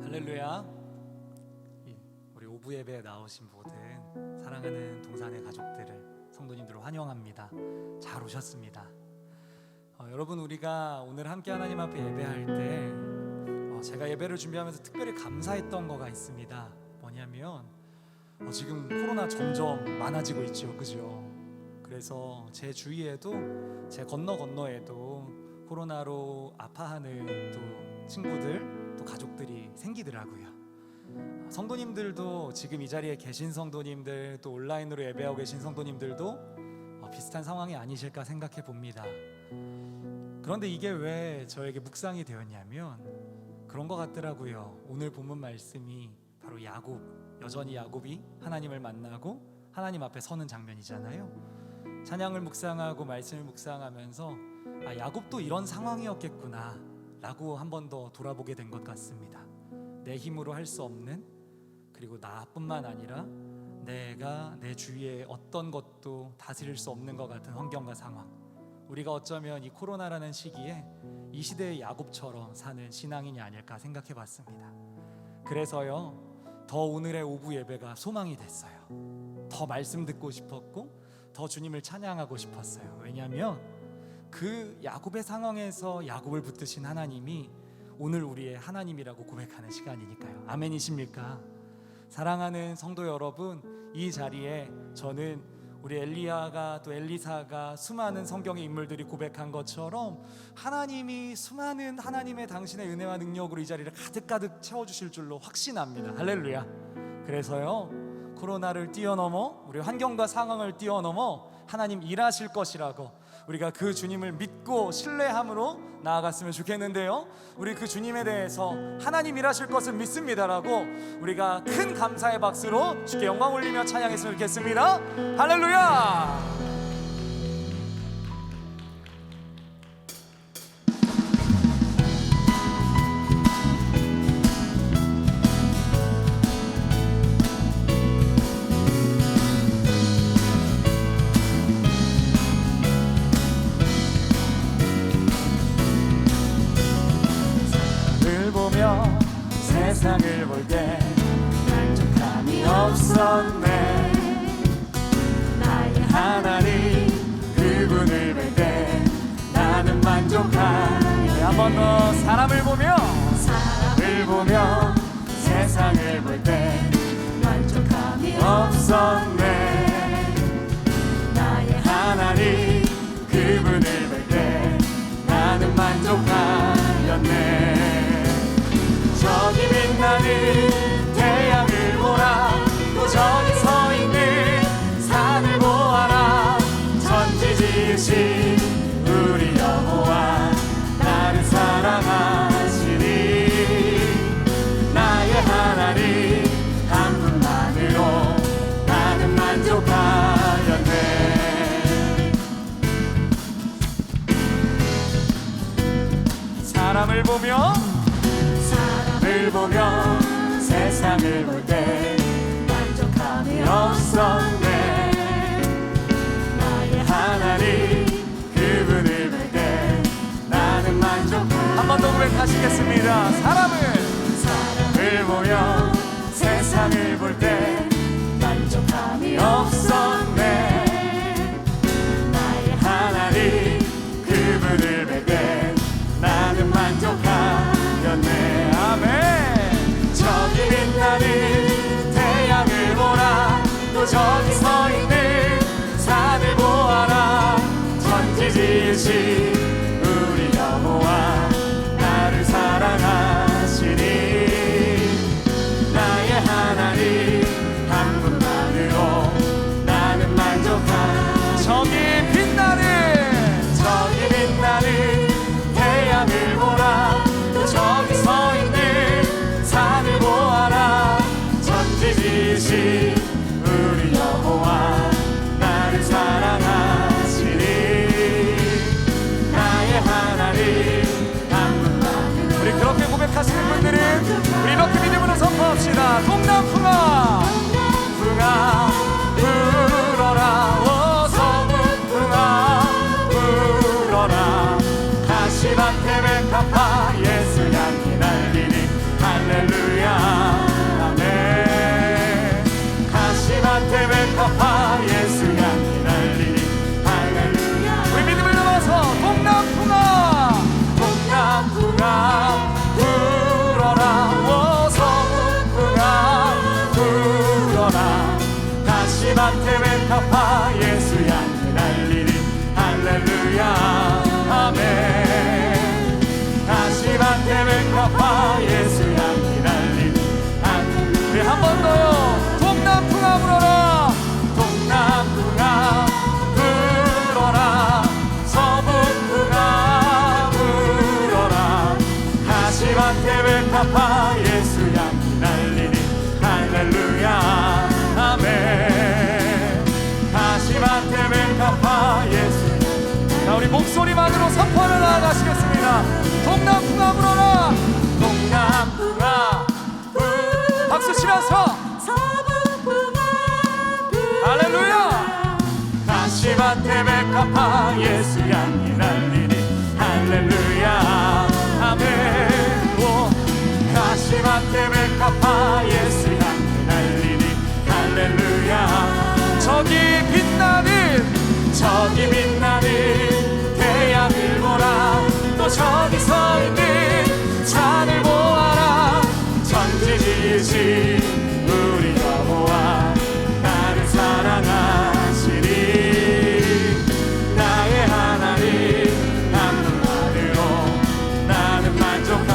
할렐루야. 우리 오부 예배에 나오신 모든 사랑하는 동산의 가족들을, 성도님들을 환영합니다. 잘 오셨습니다. 여러분, 우리가 오늘 함께 하나님 앞에 예배할 때 제가 예배를 준비하면서 특별히 감사했던 거가 있습니다. 뭐냐면 지금 코로나 점점 많아지고 있죠, 그죠? 그래서 제 주위에도, 제 건너에도 코로나로 아파하는 또 친구들, 또 가족들이 생기더라고요. 성도님들도, 지금 이 자리에 계신 성도님들, 또 온라인으로 예배하고 계신 성도님들도 비슷한 상황이 아니실까 생각해 봅니다. 그런데 이게 왜 저에게 묵상이 되었냐면 그런 것 같더라고요. 오늘 본문 말씀이 바로 야곱, 여전히 야곱이 하나님을 만나고 하나님 앞에 서는 장면이잖아요. 찬양을 묵상하고 말씀을 묵상하면서 야곱도 이런 상황이었겠구나 라고 한 번 더 돌아보게 된 것 같습니다. 내 힘으로 할 수 없는, 그리고 나뿐만 아니라 내가 내 주위에 어떤 것도 다스릴 수 없는 것 같은 환경과 상황, 우리가 어쩌면 이 코로나라는 시기에 이 시대의 야곱처럼 사는 신앙인이 아닐까 생각해 봤습니다. 그래서요, 더 오늘의 오부 예배가 소망이 됐어요. 더 말씀 듣고 싶었고 더 주님을 찬양하고 싶었어요. 왜냐하면 그 야곱의 상황에서 야곱을 붙드신 하나님이 오늘 우리의 하나님이라고 고백하는 시간이니까요. 아멘이십니까? 사랑하는 성도 여러분, 이 자리에 저는 우리 엘리야가, 또 엘리사가, 수많은 성경의 인물들이 고백한 것처럼 하나님이 수많은 하나님의 당신의 은혜와 능력으로 이 자리를 가득가득 채워주실 줄로 확신합니다. 할렐루야. 그래서요, 코로나를 뛰어넘어, 우리 환경과 상황을 뛰어넘어 하나님 일하실 것이라고 우리가 그 주님을 믿고 신뢰함으로 나아갔으면 좋겠는데요, 우리 그 주님에 대해서 하나님 일하실 것을 믿습니다라고 우리가 큰 감사의 박수로 주께 영광 올리며 찬양했으면 좋겠습니다. 할렐루야. 세상을 볼 때 만족함이 없었네. 나의 하나님 그분을 볼 때 나는 만족하네. 한 번 더. 사람을 보며 세상을 볼 때 만족함이 없었네. 나의 하나님 그분을 볼 때 나는 만족하였네. 저기 빛나는 태양을 보라, 또 저기 서 있는 산을 보아라. 천지 지으신 우리 여호와 나를 사랑하시니 나의 하나님 한 분만으로 나는 만족하였네. 사람을 보며 세상을 볼 때 만족함이 없었네. 나의 하나님 그분을 볼 때 나는 만족하네. 한 번 더 고백하시겠습니다. 사람을 보며 세상을 볼 때 만족함이 없었네. 나의 하나님 그분을 볼 때 나는 만족하였네. 아멘. 저기 빛나는 태양을 보라, 또 저기 서 있는 산을 보아라. 천지 지으신 우리 여호와 나를 사랑하시니 나의 하나님 한 분만으로 나는 만족하네. 저기 빛나는 태양을 보라, 또 저기 서 있는 산을 보아라. 천지 지으신 우리 여호와 나를 사랑하시니 나의 하나님 한 분만으로. 우리 그렇게 고백하시는 분들은 우리 이렇게 믿음으로 선포합시다. 동남풍아 다시마테 벤카파 예수 향기 날리리 할렐루야 아멘. 다시마테 벤카파 예수 향기 날리리 할렐루야. 우리 한 번 더요. 동남풍아 불어라. 동남풍아 불어라. 서북풍아 불어라. 다시마테 벤카파 예수 향기 날리리 할렐루야 아멘. 다시마테 벤카파 예수. 자, 우리 목소리만으로 선포하며 나아가시겠습니다. 동남풍아 불어라. 동남풍아 박수 치면서 할렐루야. 다시마테 벤카파 예수 향기 날리리 할렐루야 아멘. 오, 다시마테 벤카파 예수 향기 날리리 할렐루야. 저기 빛나는 태양을 보라. 또 저기 서 있는 산을 보아라. 천지지으신 우리가 보아 나를 사랑하시리. 나의 하나님 남문만으로 나는 만족함.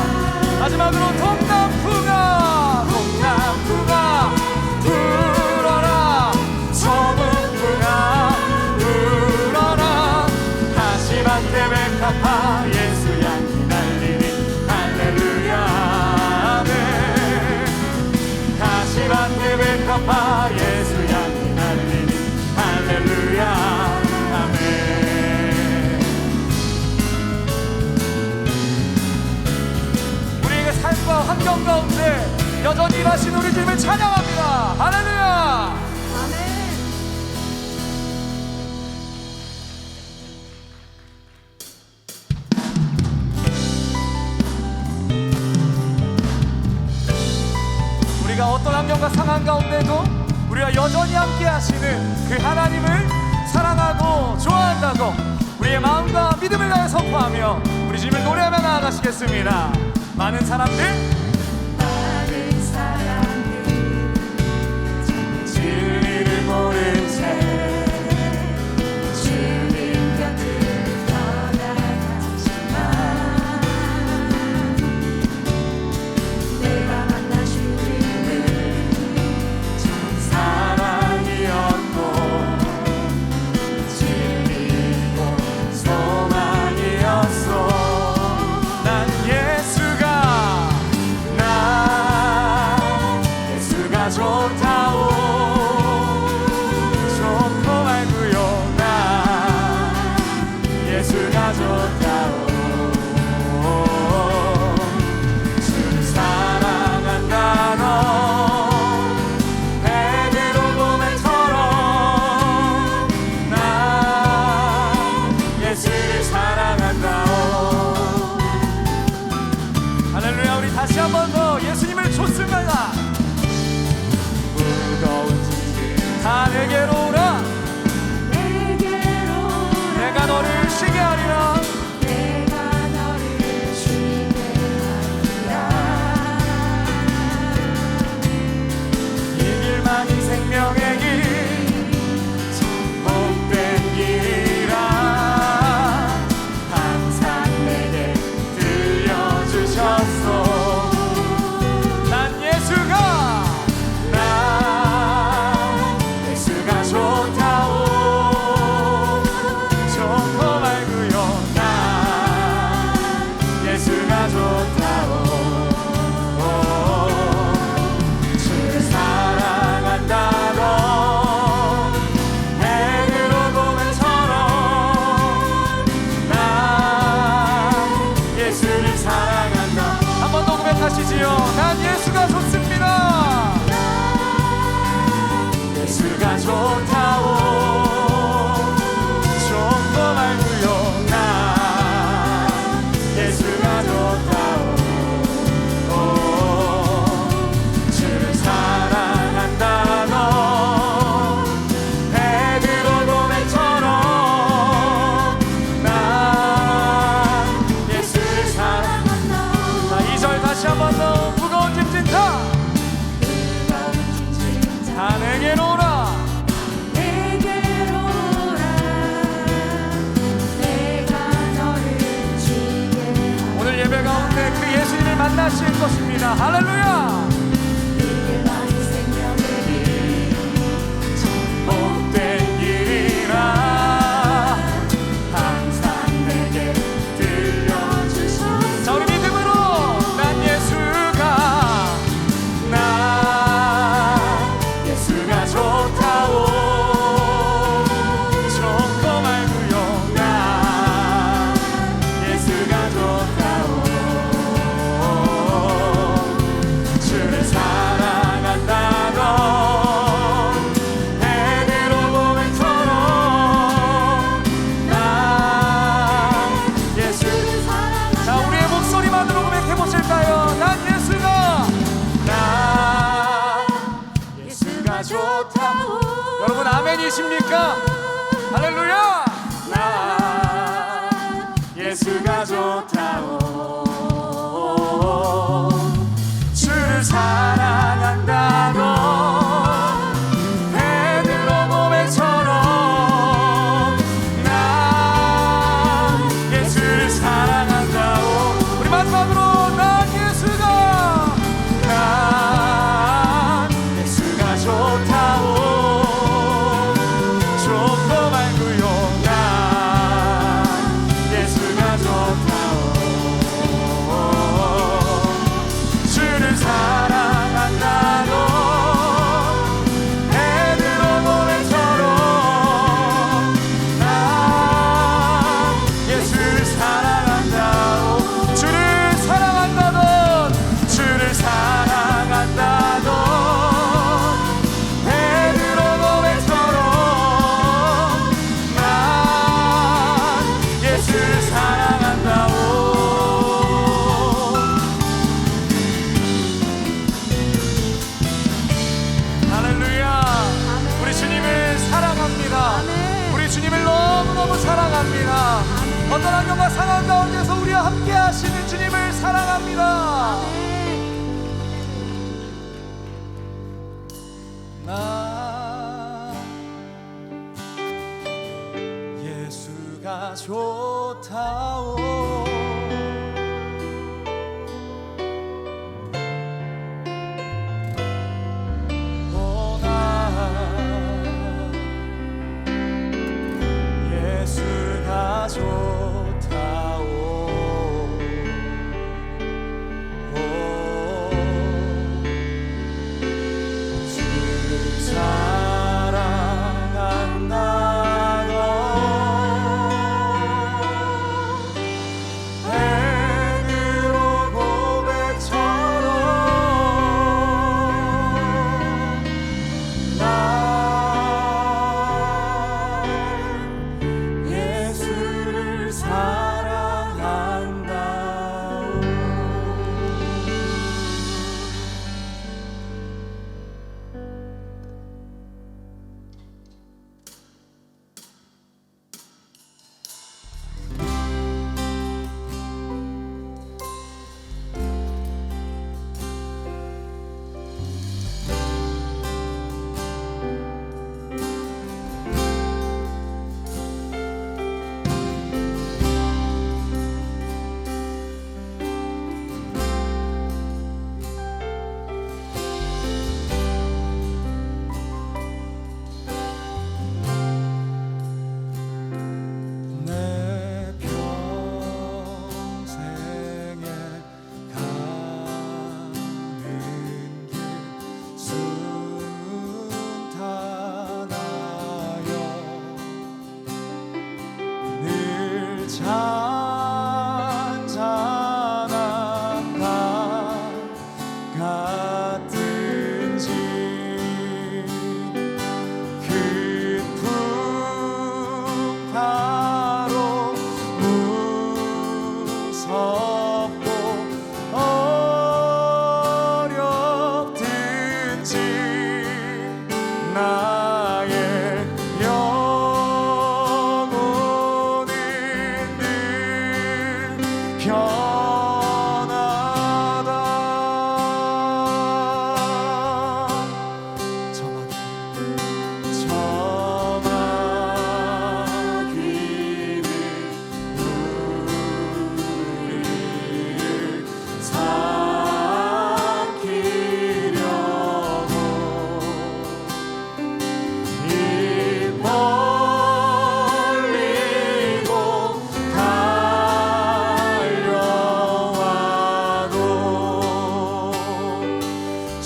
마지막으로 동남풍아 불어라. 서북풍아 불어라. 다시마테 벤카파 예수 향기 날리리 할렐루야 아멘. 다시마테 벤카파 예수 향기 날리리 할렐루야 아멘. 우리에게 삶과 환경 가운데 여전히 일하신 우리 주님을 찬양합니다. 할렐루야. 우리가 어떤 환경과 상황 가운데도 우리가 여전히 함께 하시는 그 하나님을 사랑하고 좋아한다고 우리의 마음과 믿음을 다해 선포하며 우리 주님을 노래하며 나아가시겠습니다. 많은 사람들 진리를 모른 채 주님 곁을 떠나가지만 내가 만난 주님은 참 사랑이었고 진리고 소망이었소. 난 예수가 만나실 것입니다. 할렐루야. 복된 길이라 항상 내게 들려주소서. 자, 우리 믿음으로 난 예수가 좋다오. 좋고 말고요. 난 예수가 좋다오. 주를 사랑한다던 좋다오. 여러분 아멘이십니까? 할렐루야. 나 예수가 좋다오. 주를 사랑한다던 베드로 고백처럼 나 예수를 사랑한다오. 우리 마지막으로 난 예수가 좋다오. 좋고 말고요. 난 예수가 좋다오. 주를 사랑한다고 베드로 고백처럼 난 예수를 사랑한다오. 주를 사랑한다던 주를 사랑한다던 사랑합니다. 어떤 환경과 상황 가운데서 우리와 함께 하시는 주님을 사랑합니다. 나 예수가 좋다오. 좋다오. 주를 사랑한다던 베드로 고백처럼 편하다.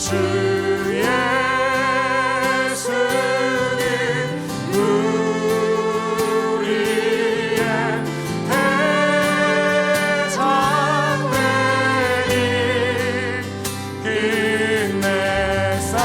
주 예수는 우리의 대장되니 끝내 싸워서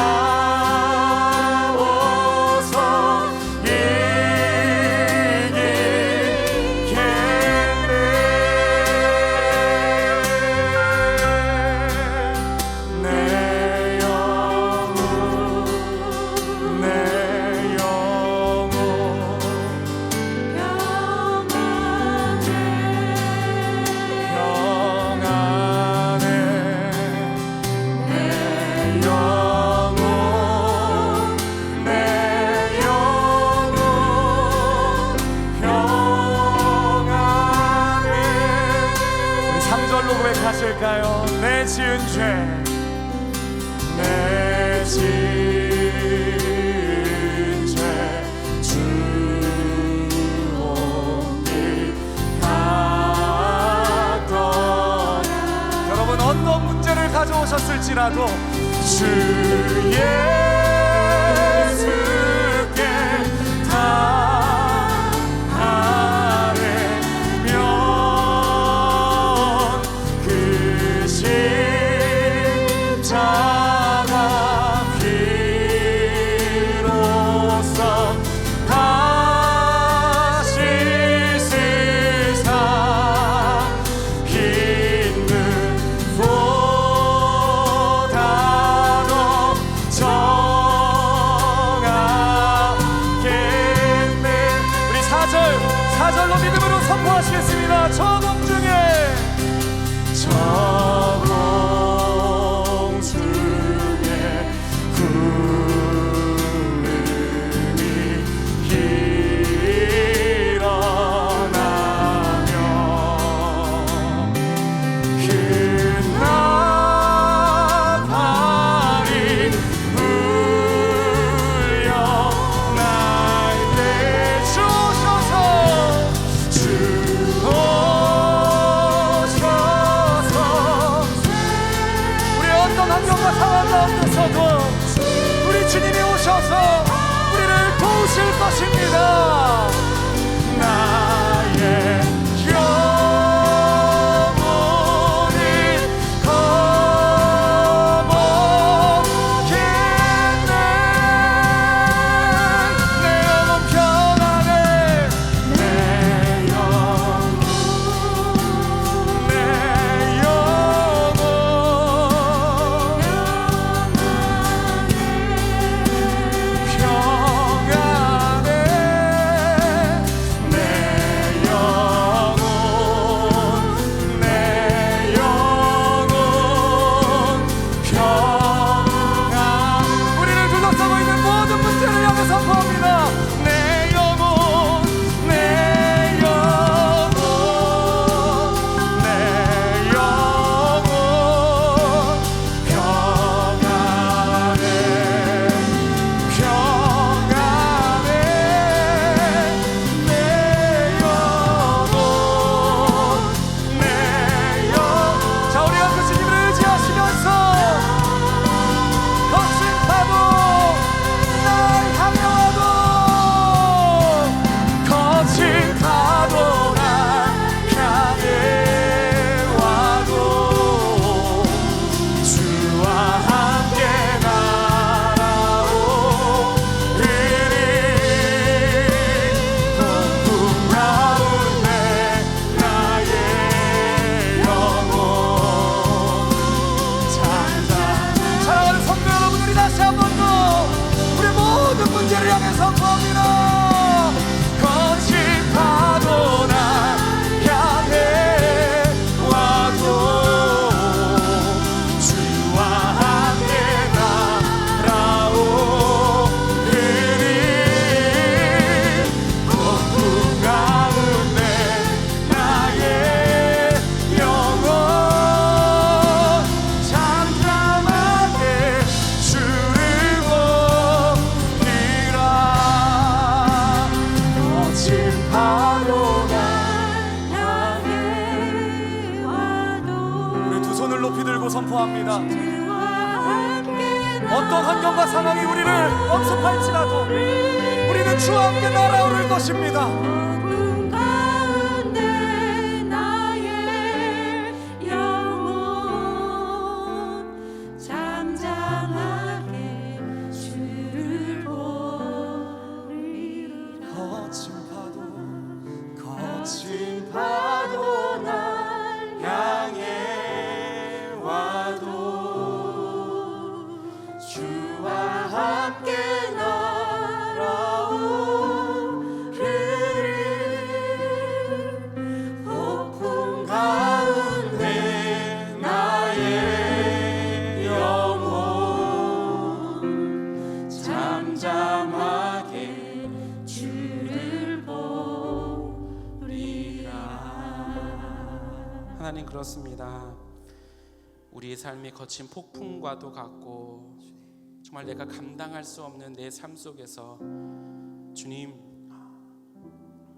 하실까요? 내 지은 죄, 내 지은 죄 주옵니 갔더라. 여러분 어떤 문제를 가져오셨을지라도 주 예수께 다 사절로 믿음으로 선포하시겠습니다. 저공 중에 우리 주님이 오셔서 우리를 도우실 것입니다. 나의 영혼이 거머쥐네. 내 영혼 평안해. 내 영혼 선포합니다. 어떤 환경과 상황이 우리를 엄습할지라도 우리는 주와 함께 날아오를 것입니다. 거친 파도 날 향해 와도 주와 함께 날아오르리. 폭풍 가운데 나의 영혼 잠잠하게 주를 하나님, 그렇습니다. 우리의 삶이 거친 폭풍과도 같고 정말 내가 감당할 수 없는 내 삶 속에서 주님,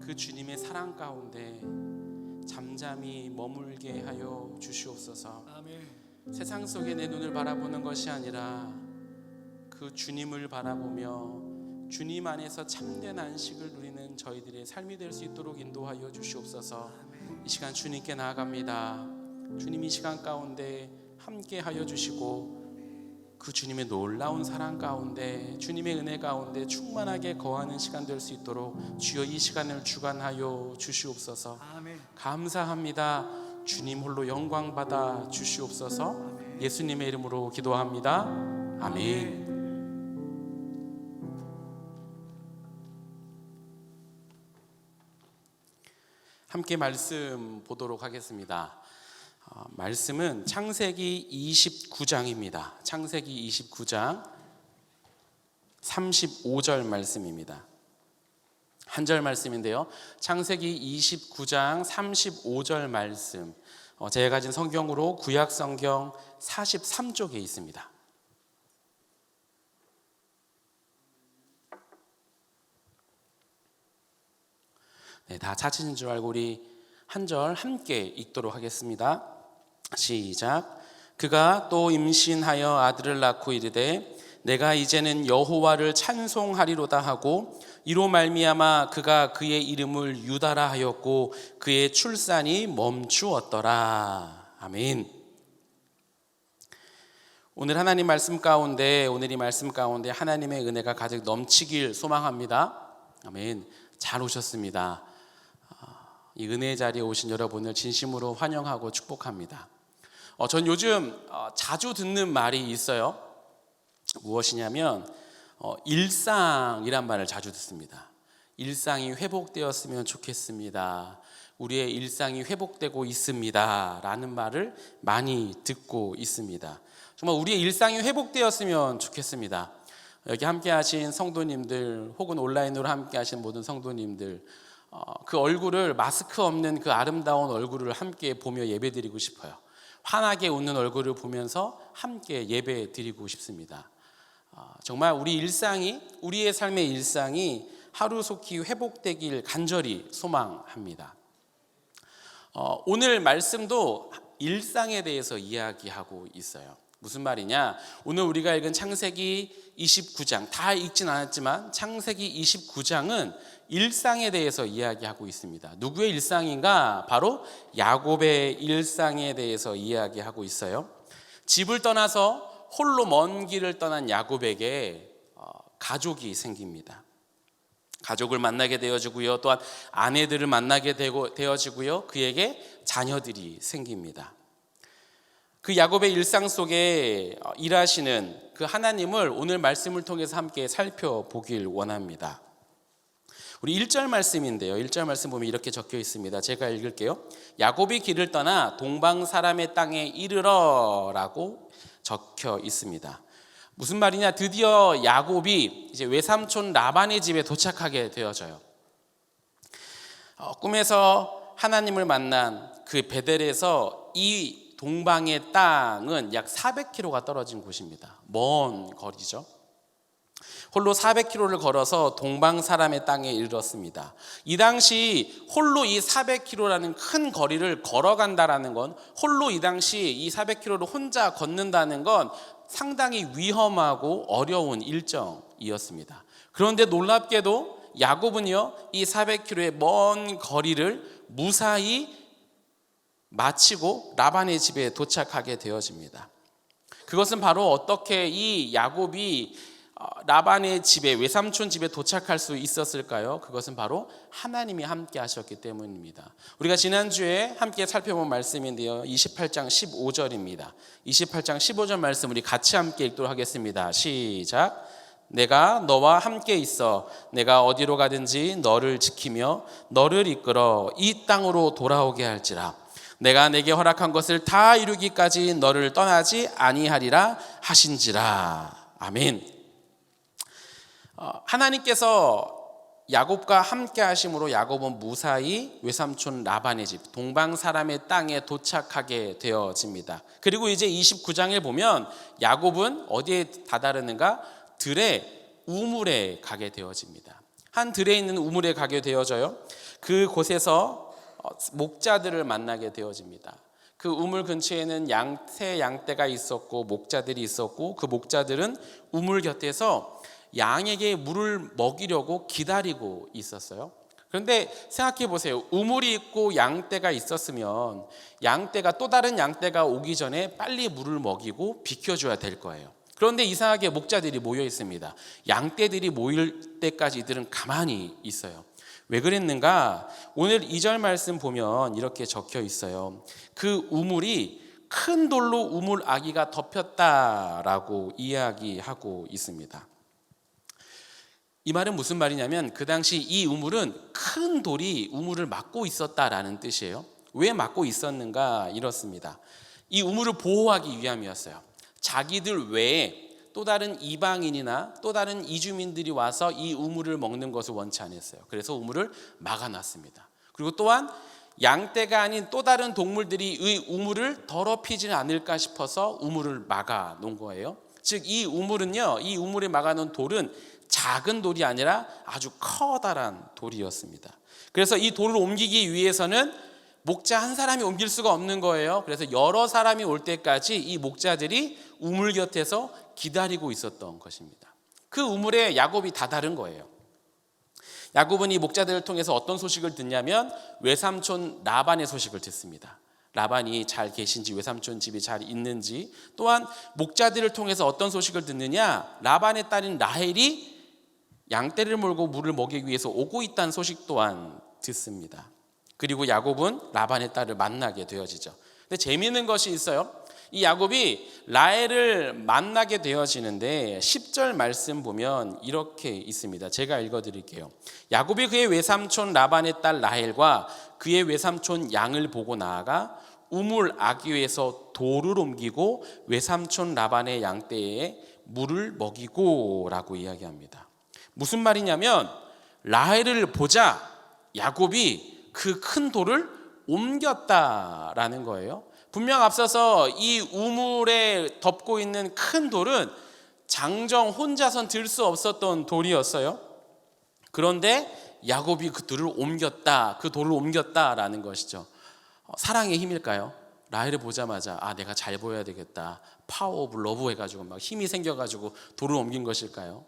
그 주님의 사랑 가운데 잠잠히 머물게 하여 주시옵소서. 아멘. 세상 속에 내 눈을 바라보는 것이 아니라 그 주님을 바라보며 주님 안에서 참된 안식을 누리는 저희들의 삶이 될 수 있도록 인도하여 주시옵소서. 이 시간 주님께 나아갑니다. 주님, 이 시간 가운데 함께 하여 주시고 그 주님의 놀라운 사랑 가운데, 주님의 은혜 가운데 충만하게 거하는 시간 될 수 있도록 주여 이 시간을 주관하여 주시옵소서. 아멘. 감사합니다. 주님 홀로 영광 받아 주시옵소서. 아멘. 예수님의 이름으로 기도합니다. 아멘. 함께 말씀 보도록 하겠습니다. 말씀은 창세기 29장입니다. 창세기 29장 35절 말씀입니다. 한 절 말씀인데요, 창세기 29장 35절 말씀, 제가 가진 성경으로 구약 성경 43쪽에 있습니다. 네, 다 찾으신 줄 알고 우리 한 절 함께 읽도록 하겠습니다. 시작. 그가 또 임신하여 아들을 낳고 이르되 내가 이제는 여호와를 찬송하리로다 하고 이로 말미암아 그가 그의 이름을 유다라 하였고 그의 출산이 멈추었더라. 아멘. 오늘 하나님 말씀 가운데, 오늘 이 말씀 가운데 하나님의 은혜가 가득 넘치길 소망합니다. 아멘. 잘 오셨습니다. 이 은혜의 자리에 오신 여러분을 진심으로 환영하고 축복합니다. 전 요즘 자주 듣는 말이 있어요. 무엇이냐면 일상이란 말을 자주 듣습니다. 일상이 회복되었으면 좋겠습니다. 우리의 일상이 회복되고 있습니다 라는 말을 많이 듣고 있습니다. 정말 우리의 일상이 회복되었으면 좋겠습니다. 여기 함께 하신 성도님들 혹은 온라인으로 함께 하신 모든 성도님들, 그 얼굴을, 마스크 없는 그 아름다운 얼굴을 함께 보며 예배드리고 싶어요. 환하게 웃는 얼굴을 보면서 함께 예배드리고 싶습니다. 정말 우리의 삶의 일상이 하루속히 회복되길 간절히 소망합니다. 오늘 말씀도 일상에 대해서 이야기하고 있어요. 무슨 말이냐? 오늘 우리가 읽은 창세기 29장, 다 읽진 않았지만 창세기 29장은 일상에 대해서 이야기하고 있습니다. 누구의 일상인가? 바로 야곱의 일상에 대해서 이야기하고 있어요. 집을 떠나서 홀로 먼 길을 떠난 야곱에게 가족이 생깁니다. 가족을 만나게 되어지고요, 또한 아내들을 만나게 되어지고요, 그에게 자녀들이 생깁니다. 그 야곱의 일상 속에 일하시는 그 하나님을 오늘 말씀을 통해서 함께 살펴보길 원합니다. 우리 1절 말씀인데요, 1절 말씀 보면 이렇게 적혀 있습니다. 제가 읽을게요. 야곱이 길을 떠나 동방 사람의 땅에 이르러 라고 적혀 있습니다. 무슨 말이냐? 드디어 야곱이 이제 외삼촌 라반의 집에 도착하게 되어져요. 꿈에서 하나님을 만난 그 베델에서 이 동방의 땅은 약 400km가 떨어진 곳입니다. 먼 거리죠. 홀로 400km를 걸어서 동방 사람의 땅에 이르렀습니다. 이 당시 홀로 이 400km라는 큰 거리를 걸어간다라는 건, 홀로 이 당시 이 400km를 혼자 걷는다는 건 상당히 위험하고 어려운 일정이었습니다. 그런데 놀랍게도 야곱은요, 이 400km의 먼 거리를 무사히 마치고 라반의 집에 도착하게 되어집니다. 그것은 바로 어떻게 이 야곱이 라반의 집에, 외삼촌 집에 도착할 수 있었을까요? 그것은 바로 하나님이 함께 하셨기 때문입니다. 우리가 지난주에 함께 살펴본 말씀인데요, 28장 15절입니다. 28장 15절 말씀 우리 같이 함께 읽도록 하겠습니다. 시작. 내가 너와 함께 있어 내가 어디로 가든지 너를 지키며 너를 이끌어 이 땅으로 돌아오게 할지라. 내가 내게 허락한 것을 다 이루기까지 너를 떠나지 아니하리라 하신지라. 아멘. 하나님께서 야곱과 함께 하심으로 야곱은 무사히 외삼촌 라반의 집 동방 사람의 땅에 도착하게 되어집니다. 그리고 이제 29장에 보면 야곱은 어디에 다다르는가? 들의 우물에 가게 되어집니다. 한 들에 있는 우물에 가게 되어져요. 그곳에서 목자들을 만나게 되어집니다. 그 우물 근처에는 새 양떼가 있었고 목자들이 있었고, 그 목자들은 우물 곁에서 양에게 물을 먹이려고 기다리고 있었어요. 그런데 생각해 보세요. 우물이 있고 양떼가 있었으면 양떼가, 또 다른 양떼가 오기 전에 빨리 물을 먹이고 비켜줘야 될 거예요. 그런데 이상하게 목자들이 모여 있습니다. 양떼들이 모일 때까지 이들은 가만히 있어요. 왜 그랬는가? 오늘 2절 말씀 보면 이렇게 적혀 있어요. 그 우물이 큰 돌로 우물 아기가 덮였다라고 이야기하고 있습니다. 이 말은 무슨 말이냐면, 그 당시 이 우물은 큰 돌이 우물을 막고 있었다라는 뜻이에요. 왜 막고 있었는가? 이렇습니다. 이 우물을 보호하기 위함이었어요. 자기들 외에 또 다른 이방인이나 또 다른 이주민들이 와서 이 우물을 먹는 것을 원치 않았어요. 그래서 우물을 막아놨습니다. 그리고 또한 양떼가 아닌 또 다른 동물들이 이 우물을 더럽히지는 않을까 싶어서 우물을 막아놓은 거예요. 즉 이 우물은요, 이 우물에 막아놓은 돌은 작은 돌이 아니라 아주 커다란 돌이었습니다. 그래서 이 돌을 옮기기 위해서는 목자 한 사람이 옮길 수가 없는 거예요. 그래서 여러 사람이 올 때까지 이 목자들이 우물 곁에서 기다리고 있었던 것입니다. 그 우물에 야곱이 다다른 거예요. 야곱은 이 목자들을 통해서 어떤 소식을 듣냐면 외삼촌 라반의 소식을 듣습니다. 라반이 잘 계신지, 외삼촌 집이 잘 있는지, 또한 목자들을 통해서 어떤 소식을 듣느냐, 라반의 딸인 라헬이 양떼를 몰고 물을 먹이기 위해서 오고 있다는 소식 또한 듣습니다. 그리고 야곱은 라반의 딸을 만나게 되어지죠. 근데 재미있는 것이 있어요. 이 야곱이 라헬을 만나게 되어지는데 10절 말씀 보면 이렇게 있습니다. 제가 읽어드릴게요. 야곱이 그의 외삼촌 라반의 딸 라헬과 그의 외삼촌 양을 보고 나아가 우물 아귀에서 돌을 옮기고 외삼촌 라반의 양떼에 물을 먹이고 라고 이야기합니다. 무슨 말이냐면 라헬을 보자 야곱이 그 큰 돌을 옮겼다라는 거예요. 분명 앞서서 이 우물에 덮고 있는 큰 돌은 장정 혼자선 들 수 없었던 돌이었어요. 그런데 야곱이 그 돌을 옮겼다라는 것이죠. 사랑의 힘일까요? 라헬을 보자마자 내가 잘 보여야 되겠다, 파워 오브 러브 해가지고 막 힘이 생겨가지고 돌을 옮긴 것일까요?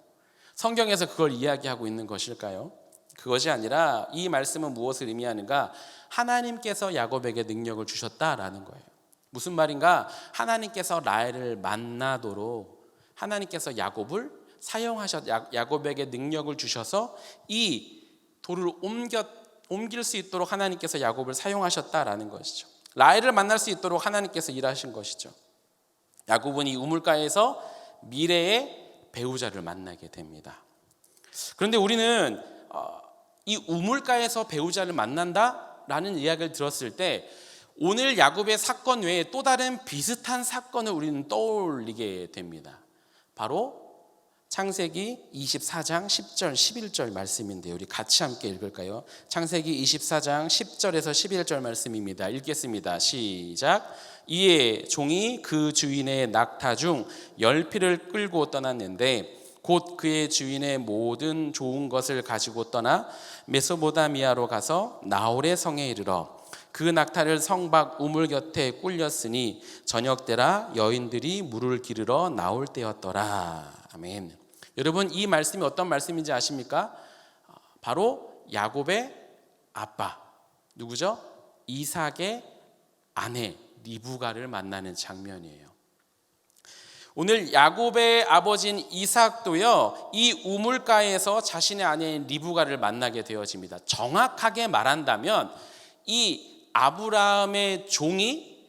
성경에서 그걸 이야기하고 있는 것일까요? 그것이 아니라 이 말씀은 무엇을 의미하는가? 하나님께서 야곱에게 능력을 주셨다라는 거예요. 무슨 말인가? 하나님께서 라헬을 만나도록 하나님께서 야곱을 야곱에게 능력을 주셔서 이 돌을 옮길 수 있도록 하나님께서 야곱을 사용하셨다라는 것이죠. 라헬을 만날 수 있도록 하나님께서 일하신 것이죠. 야곱은 이 우물가에서 미래의 배우자를 만나게 됩니다. 그런데 우리는 이 우물가에서 배우자를 만난다라는 이야기를 들었을 때 오늘 야곱의 사건 외에 또 다른 비슷한 사건을 우리는 떠올리게 됩니다. 바로 창세기 24장 10절 11절 말씀인데요. 우리 같이 함께 읽을까요? 창세기 24장 10절에서 11절 말씀입니다. 읽겠습니다. 시작. 이에 종이 그 주인의 낙타 중 10피를 끌고 떠났는데 곧 그의 주인의 모든 좋은 것을 가지고 떠나 메소보다미아로 가서 나홀의 성에 이르러 그 낙타를 성박 우물 곁에 꿀렸으니 저녁 때라 여인들이 물을 기르러 나올 때였더라. 아멘. 여러분, 이 말씀이 어떤 말씀인지 아십니까? 바로 야곱의 아빠, 누구죠? 이삭의 아내 리브가를 만나는 장면이에요. 오늘 야곱의 아버지인 이삭도요, 이 우물가에서 자신의 아내인 리브가를 만나게 되어집니다. 정확하게 말한다면 이 아브라함의 종이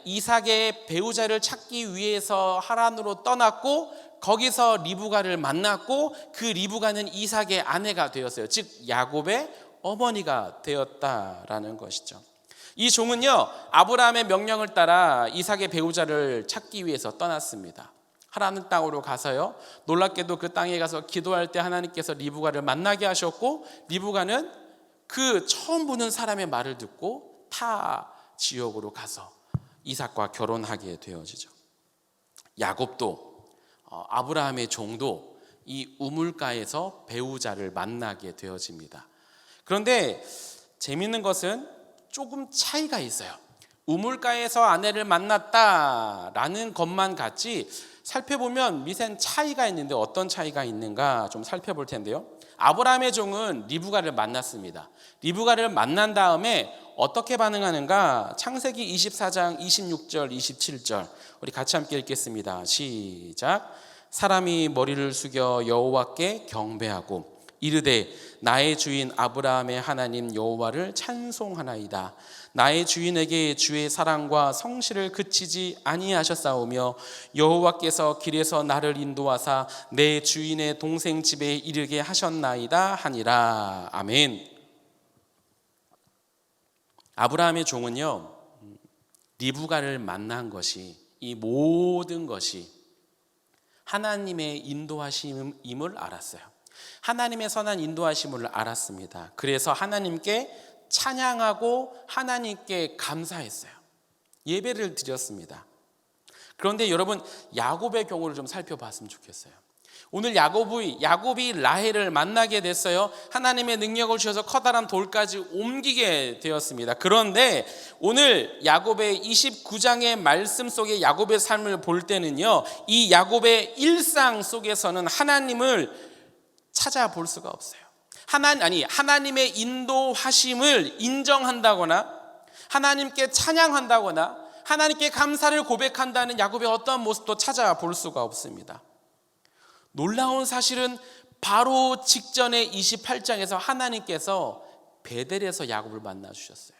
이삭의 배우자를 찾기 위해서 하란으로 떠났고 거기서 리브가를 만났고 그 리브가는 이삭의 아내가 되었어요. 즉 야곱의 어머니가 되었다라는 것이죠. 이 종은요, 아브라함의 명령을 따라 이삭의 배우자를 찾기 위해서 떠났습니다. 하라는 땅으로 가서요, 놀랍게도 그 땅에 가서 기도할 때 하나님께서 리브가를 만나게 하셨고, 리브가는 그 처음 보는 사람의 말을 듣고 타 지역으로 가서 이삭과 결혼하게 되어지죠. 야곱도 아브라함의 종도 이 우물가에서 배우자를 만나게 되어집니다. 그런데 재미있는 것은 조금 차이가 있어요. 우물가에서 아내를 만났다라는 것만 같이 살펴보면 미세한 차이가 있는데 어떤 차이가 있는가 좀 살펴볼 텐데요. 아브라함의 종은 리브가를 만났습니다. 리브가를 만난 다음에 어떻게 반응하는가? 창세기 24장 26절 27절 우리 같이 함께 읽겠습니다. 시작. 사람이 머리를 숙여 여호와께 경배하고 이르되 나의 주인 아브라함의 하나님 여호와를 찬송하나이다. 나의 주인에게 주의 사랑과 성실을 그치지 아니하셨사오며 여호와께서 길에서 나를 인도하사 내 주인의 동생 집에 이르게 하셨나이다 하니라. 아멘. 아브라함의 종은요, 리브가를 만난 것이, 이 모든 것이 하나님의 인도하심임을 알았어요. 하나님의 선한 인도하심을 알았습니다. 그래서 하나님께 찬양하고 하나님께 감사했어요. 예배를 드렸습니다. 그런데 여러분, 야곱의 경우를 좀 살펴봤으면 좋겠어요. 오늘 야곱이 라헬을 만나게 됐어요. 하나님의 능력을 주셔서 커다란 돌까지 옮기게 되었습니다. 그런데 오늘 야곱의 29장의 말씀 속에 야곱의 삶을 볼 때는요, 이 야곱의 일상 속에서는 하나님을 찾아볼 수가 없어요. 하나님의 인도하심을 인정한다거나 하나님께 찬양한다거나 하나님께 감사를 고백한다는 야곱의 어떤 모습도 찾아볼 수가 없습니다. 놀라운 사실은 바로 직전에 28장에서 하나님께서 베델에서 야곱을 만나 주셨어요.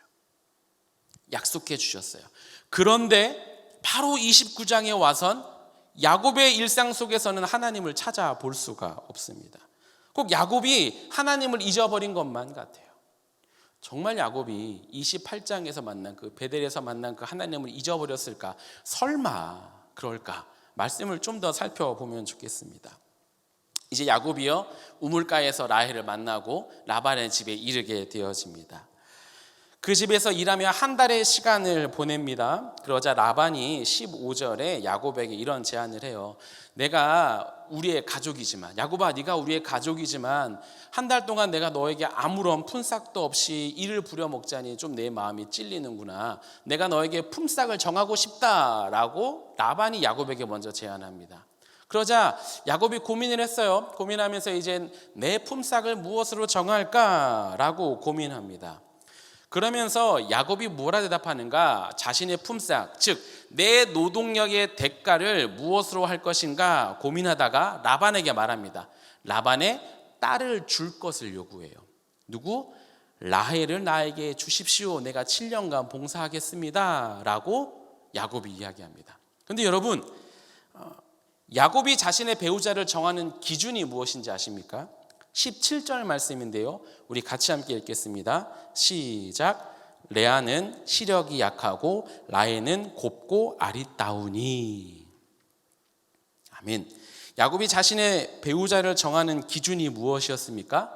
약속해 주셨어요. 그런데 바로 29장에 와선 야곱의 일상 속에서는 하나님을 찾아볼 수가 없습니다. 꼭 야곱이 하나님을 잊어버린 것만 같아요. 정말 야곱이 28장에서 만난 그 베델에서 만난 그 하나님을 잊어버렸을까? 설마 그럴까? 말씀을 좀 더 살펴보면 좋겠습니다. 이제 야곱이요, 우물가에서 라헬을 만나고 라반의 집에 이르게 되어집니다. 그 집에서 일하며 한 달의 시간을 보냅니다. 그러자 라반이 15절에 야곱에게 이런 제안을 해요. 내가 우리의 가족이지만, 야곱아, 네가 우리의 가족이지만 한 달 동안 내가 너에게 아무런 품삯도 없이 이를 부려먹자니 좀 내 마음이 찔리는구나. 내가 너에게 품삯을 정하고 싶다라고 라반이 야곱에게 먼저 제안합니다. 그러자 야곱이 고민을 했어요. 고민하면서 이제 내 품삯을 무엇으로 정할까라고 고민합니다. 그러면서 야곱이 뭐라 대답하는가? 자신의 품삯, 즉 내 노동력의 대가를 무엇으로 할 것인가 고민하다가 라반에게 말합니다. 라반의 딸을 줄 것을 요구해요. 누구? 라헬을 나에게 주십시오. 내가 7년간 봉사하겠습니다 라고 야곱이 이야기합니다. 그런데 여러분, 야곱이 자신의 배우자를 정하는 기준이 무엇인지 아십니까? 17절 말씀인데요, 우리 같이 함께 읽겠습니다. 시작. 레아는 시력이 약하고 라헬은 곱고 아리따우니. 아멘. 야곱이 자신의 배우자를 정하는 기준이 무엇이었습니까?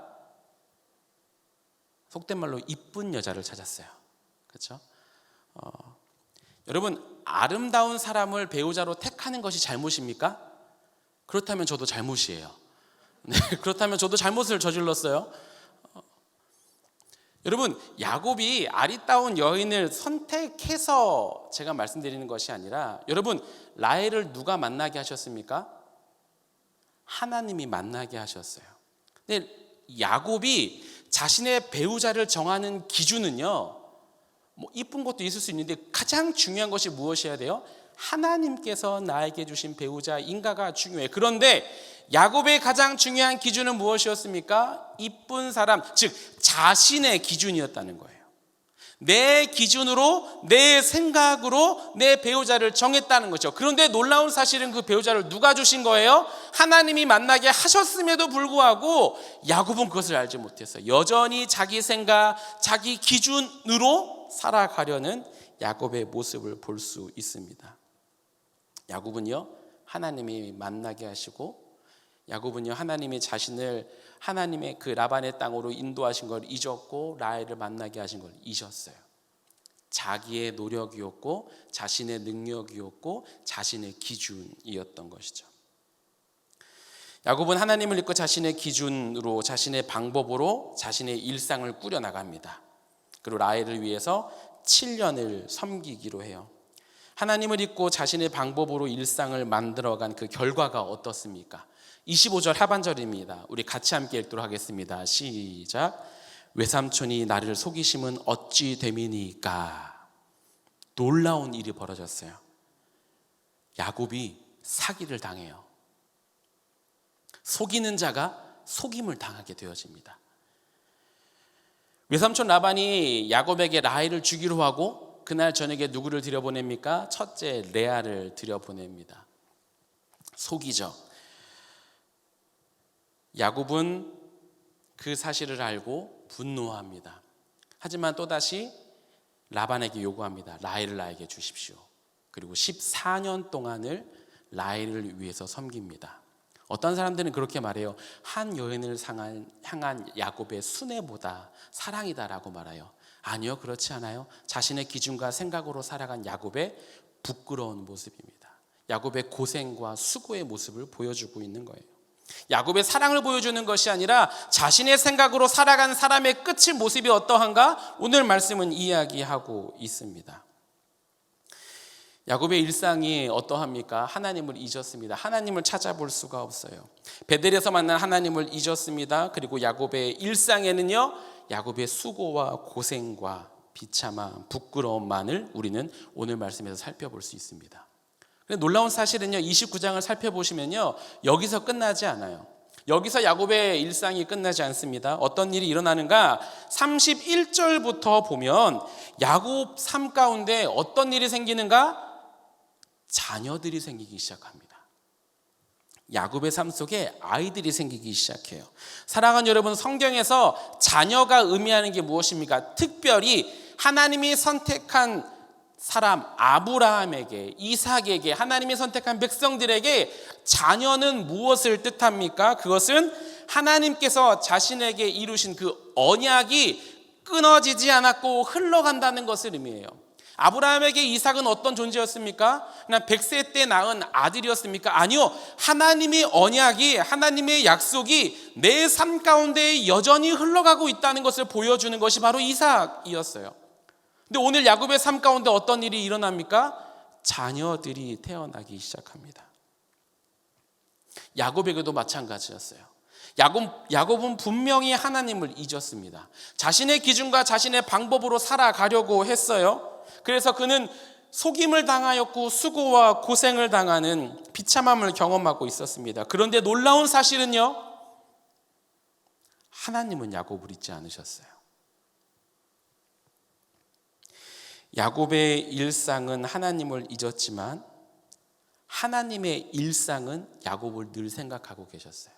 속된 말로 이쁜 여자를 찾았어요. 그렇죠? 여러분, 아름다운 사람을 배우자로 택하는 것이 잘못입니까? 그렇다면 저도 잘못이에요. 네, 그렇다면 저도 잘못을 저질렀어요. 여러분, 야곱이 아리따운 여인을 선택해서 제가 말씀드리는 것이 아니라, 여러분, 라헬을 누가 만나게 하셨습니까? 하나님이 만나게 하셨어요. 근데 야곱이 자신의 배우자를 정하는 기준은요, 뭐 이쁜 것도 있을 수 있는데 가장 중요한 것이 무엇이어야 돼요? 하나님께서 나에게 주신 배우자 인가가 중요해요. 그런데 야곱의 가장 중요한 기준은 무엇이었습니까? 이쁜 사람, 즉 자신의 기준이었다는 거예요. 내 기준으로, 내 생각으로 내 배우자를 정했다는 거죠. 그런데 놀라운 사실은 그 배우자를 누가 주신 거예요? 하나님이 만나게 하셨음에도 불구하고 야곱은 그것을 알지 못했어요. 여전히 자기 생각, 자기 기준으로 살아가려는 야곱의 모습을 볼 수 있습니다. 야곱은요, 하나님이 만나게 하시고, 야곱은요, 하나님이 자신을 하나님의 그 라반의 땅으로 인도하신 걸 잊었고, 라헬을 만나게 하신 걸 잊었어요. 자기의 노력이었고, 자신의 능력이었고, 자신의 기준이었던 것이죠. 야곱은 하나님을 믿고 자신의 기준으로, 자신의 방법으로 자신의 일상을 꾸려나갑니다. 그리고 라헬을 위해서 7년을 섬기기로 해요. 하나님을 믿고 자신의 방법으로 일상을 만들어간 그 결과가 어떻습니까? 25절 하반절입니다. 우리 같이 함께 읽도록 하겠습니다. 시작. 외삼촌이 나를 속이심은 어찌 됨이니까. 놀라운 일이 벌어졌어요. 야곱이 사기를 당해요. 속이는 자가 속임을 당하게 되어집니다. 외삼촌 라반이 야곱에게 라헬을 주기로 하고 그날 저녁에 누구를 들여보냅니까? 첫째 레아를 들여보냅니다. 속이죠. 야곱은 그 사실을 알고 분노합니다. 하지만 또다시 라반에게 요구합니다. 라헬을 나에게 주십시오. 그리고 14년 동안을 라헬을 위해서 섬깁니다. 어떤 사람들은 그렇게 말해요. 한 여인을 향한 야곱의 순애보다 사랑이다라고 말해요. 아니요, 그렇지 않아요. 자신의 기준과 생각으로 살아간 야곱의 부끄러운 모습입니다. 야곱의 고생과 수고의 모습을 보여주고 있는 거예요. 야곱의 사랑을 보여주는 것이 아니라 자신의 생각으로 살아간 사람의 끝의 모습이 어떠한가? 오늘 말씀은 이야기하고 있습니다. 야곱의 일상이 어떠합니까? 하나님을 잊었습니다. 하나님을 찾아볼 수가 없어요. 베델에서 만난 하나님을 잊었습니다. 그리고 야곱의 일상에는요, 야곱의 수고와 고생과 비참함, 부끄러움만을 우리는 오늘 말씀에서 살펴볼 수 있습니다. 놀라운 사실은요, 29장을 살펴보시면요, 여기서 끝나지 않아요. 여기서 야곱의 일상이 끝나지 않습니다. 어떤 일이 일어나는가? 31절부터 보면 야곱 삶 가운데 어떤 일이 생기는가? 자녀들이 생기기 시작합니다. 야곱의 삶 속에 아이들이 생기기 시작해요. 사랑하는 여러분, 성경에서 자녀가 의미하는 게 무엇입니까? 특별히 하나님이 선택한 사람 아브라함에게, 이삭에게, 하나님이 선택한 백성들에게 자녀는 무엇을 뜻합니까? 그것은 하나님께서 자신에게 이루신 그 언약이 끊어지지 않았고 흘러간다는 것을 의미해요. 아브라함에게 이삭은 어떤 존재였습니까? 그냥 100세 때 낳은 아들이었습니까? 아니요. 하나님의 언약이, 하나님의 약속이 내 삶 가운데 여전히 흘러가고 있다는 것을 보여주는 것이 바로 이삭이었어요. 근데 오늘 야곱의 삶 가운데 어떤 일이 일어납니까? 자녀들이 태어나기 시작합니다. 야곱에게도 마찬가지였어요. 야곱은 분명히 하나님을 잊었습니다. 자신의 기준과 자신의 방법으로 살아가려고 했어요. 그래서 그는 속임을 당하였고 수고와 고생을 당하는 비참함을 경험하고 있었습니다. 그런데 놀라운 사실은요, 하나님은 야곱을 잊지 않으셨어요. 야곱의 일상은 하나님을 잊었지만 하나님의 일상은 야곱을 늘 생각하고 계셨어요.